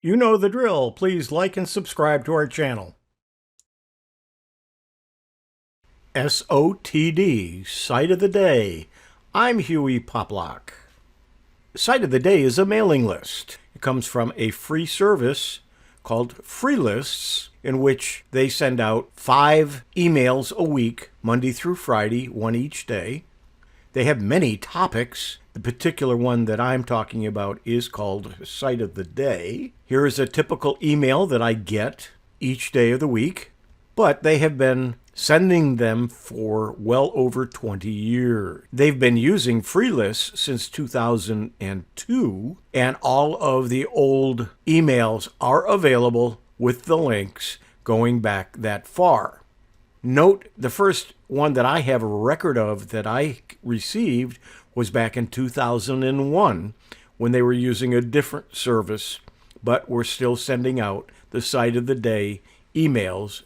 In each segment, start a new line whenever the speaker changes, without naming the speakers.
You know the drill. Please like and subscribe to our channel. SOTD, Site of the Day. I'm Huey Poplock. Site of the Day is a mailing list. It comes from a free service called Free Lists, in which they send out 5 emails a week, Monday through Friday, one each day. They have many topics. The particular one that I'm talking about is called Site of the Day. Here is a typical email that I get each day of the week, but they have been sending them for well over 20 years. They've been using free lists since 2002, and all of the old emails are available with the links going back that far. Note, the first one that I have a record of that I received was back in 2001 when they were using a different service, but were still sending out the Site of the Day emails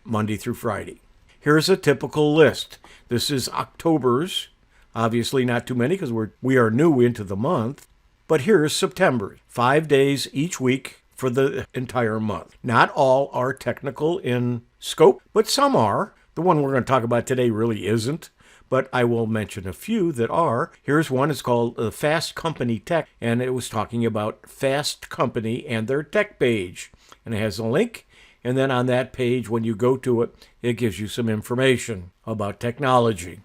Monday through Friday. Here's a typical list. This is October's. Obviously not too many because we are new into the month. But here's September. 5 days each week for the entire month. Not all are technical in scope, but some are. The one we're going to talk about today really isn't, but I will mention a few that are. Here's one. It's called the Fast Company Tech, and it was talking about Fast Company and their tech page. And it has a link, and then on that page, when you go to it, it gives you some information about technology.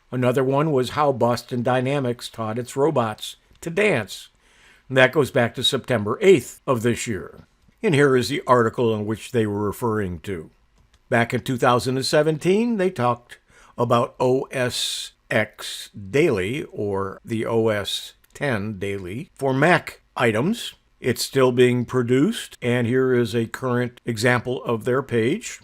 Another one was how Boston Dynamics taught its robots to dance. And that goes back to September 8th of this year. And here is the article in which they were referring to. Back in 2017, they talked about OS X Daily, or the OS 10 Daily, for Mac items. It's still being produced, and here is a current example of their page.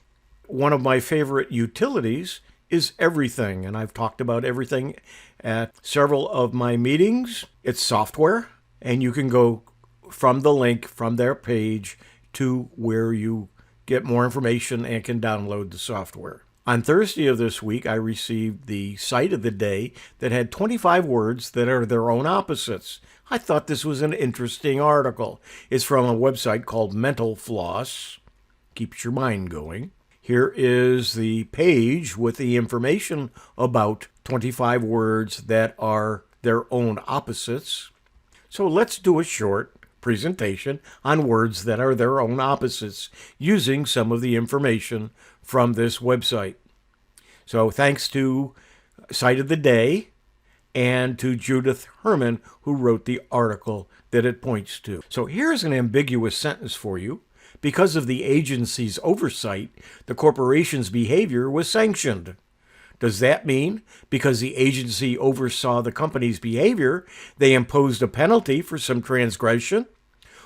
One of my favorite utilities is Everything, and I've talked about Everything at several of my meetings. It's software, and you can go from the link from their page to where you get more information and can download the software. On Thursday of this week, I received the Site of the Day that had 25 words that are their own opposites. I thought this was an interesting article. It's from a website called Mental Floss. Keeps your mind going. Here is the page with the information about 25 words that are their own opposites. So let's do a short presentation on words that are their own opposites using some of the information from this website. So thanks to Site of the Day and to Judith Herman, who wrote the article that it points to. So here's an ambiguous sentence for you. Because of the agency's oversight, the corporation's behavior was sanctioned. Does that mean because the agency oversaw the company's behavior, they imposed a penalty for some transgression?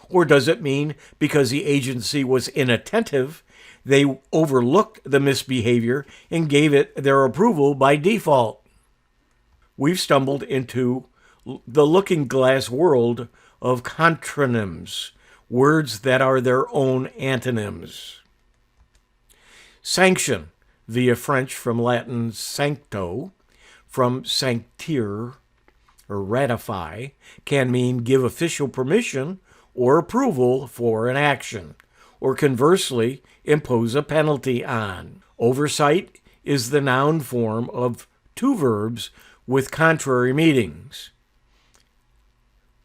Or does it mean because the agency was inattentive, they overlooked the misbehavior and gave it their approval by default? We've stumbled into the looking glass world of contronyms, words that are their own antonyms. Sanction, via French from Latin sancto, from sanctere, or ratify, can mean give official permission or approval for an action, or conversely, impose a penalty on. Oversight is the noun form of 2 verbs with contrary meanings.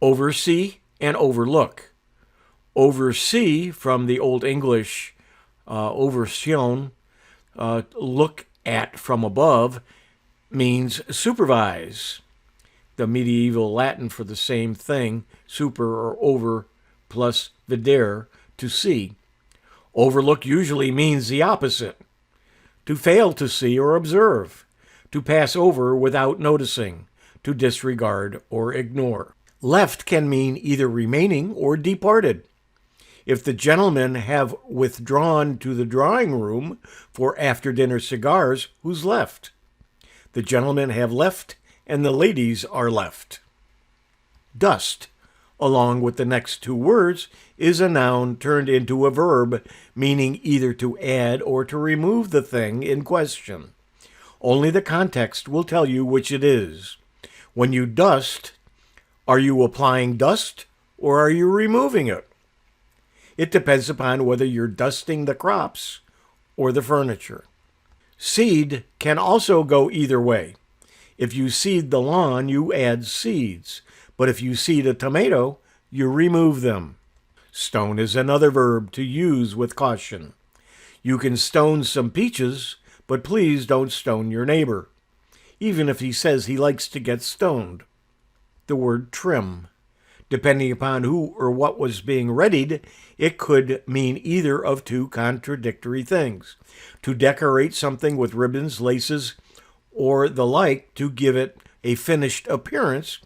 Oversee and overlook. Oversee, from the Old English overscion, look at from above, means supervise. The medieval Latin for the same thing, super or over plus videre, to see. Overlook usually means the opposite. To fail to see or observe. To pass over without noticing. To disregard or ignore. Left can mean either remaining or departed. If the gentlemen have withdrawn to the drawing room for after-dinner cigars, who's left? The gentlemen have left, and the ladies are left. Dust, along with the next 2 words, is a noun turned into a verb, meaning either to add or to remove the thing in question. Only the context will tell you which it is. When you dust, are you applying dust or are you removing it? It depends upon whether you're dusting the crops or the furniture. Seed can also go either way. If you seed the lawn, you add seeds. But if you seed a tomato, you remove them. Stone is another verb to use with caution. You can stone some peaches, but please don't stone your neighbor, even if he says he likes to get stoned. The word trim. Depending upon who or what was being readied, it could mean either of two contradictory things. To decorate something with ribbons, laces, or the like to give it a finished appearance,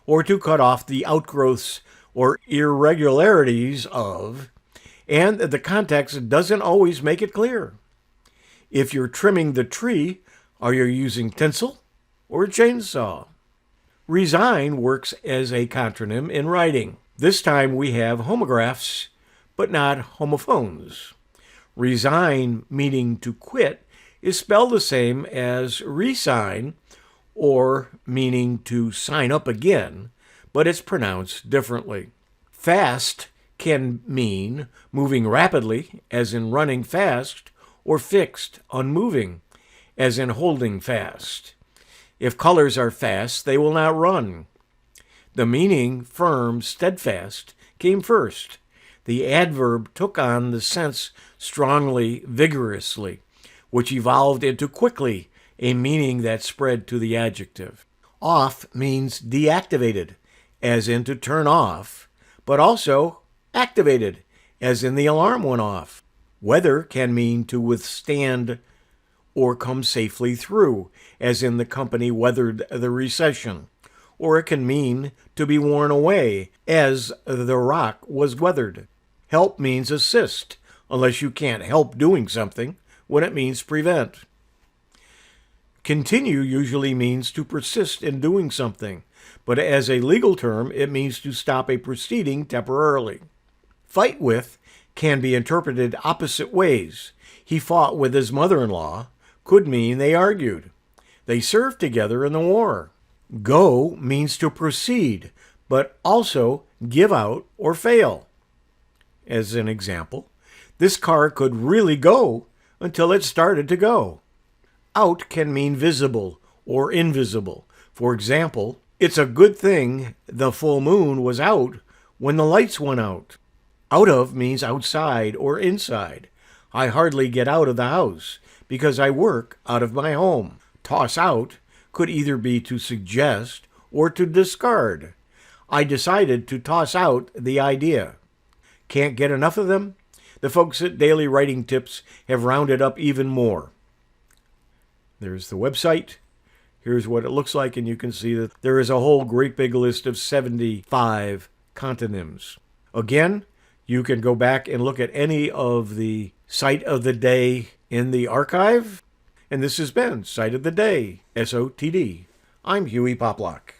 or to cut off the outgrowths or irregularities of, and the context doesn't always make it clear. If you're trimming the tree, are you using tinsel or a chainsaw? Resign works as a contronym in writing. This time we have homographs, but not homophones. Resign, meaning to quit, is spelled the same as resign, or meaning to sign up again, but it's pronounced differently. Fast can mean moving rapidly, as in running fast, or fixed, unmoving, as in holding fast. If colors are fast, they will not run. The meaning firm, steadfast, came first. The adverb took on the sense strongly, vigorously, which evolved into quickly, a meaning that spread to the adjective. Off means deactivated, as in to turn off, but also activated, as in the alarm went off. Weather can mean to withstand or come safely through, as in the company weathered the recession. Or it can mean to be worn away, as the rock was weathered. Help means assist, unless you can't help doing something, when it means prevent. Continue usually means to persist in doing something, but as a legal term, it means to stop a proceeding temporarily. Fight with can be interpreted opposite ways. He fought with his mother-in-law could mean they argued. They served together in the war. Go means to proceed, but also give out or fail. As an example, this car could really go until it started to go. Out can mean visible or invisible. For example, it's a good thing the full moon was out when the lights went out. Out of means outside or inside. I hardly get out of the house because I work out of my home. Toss out could either be to suggest or to discard. I decided to toss out the idea. Can't get enough of them? The folks at Daily Writing Tips have rounded up even more. There's the website. Here's what it looks like, and you can see that there is a whole great big list of 75 contonyms. Again, you can go back and look at any of the Cite of the Day in the archive. And this has been Cite of the Day, SOTD. I'm Huey Poplock.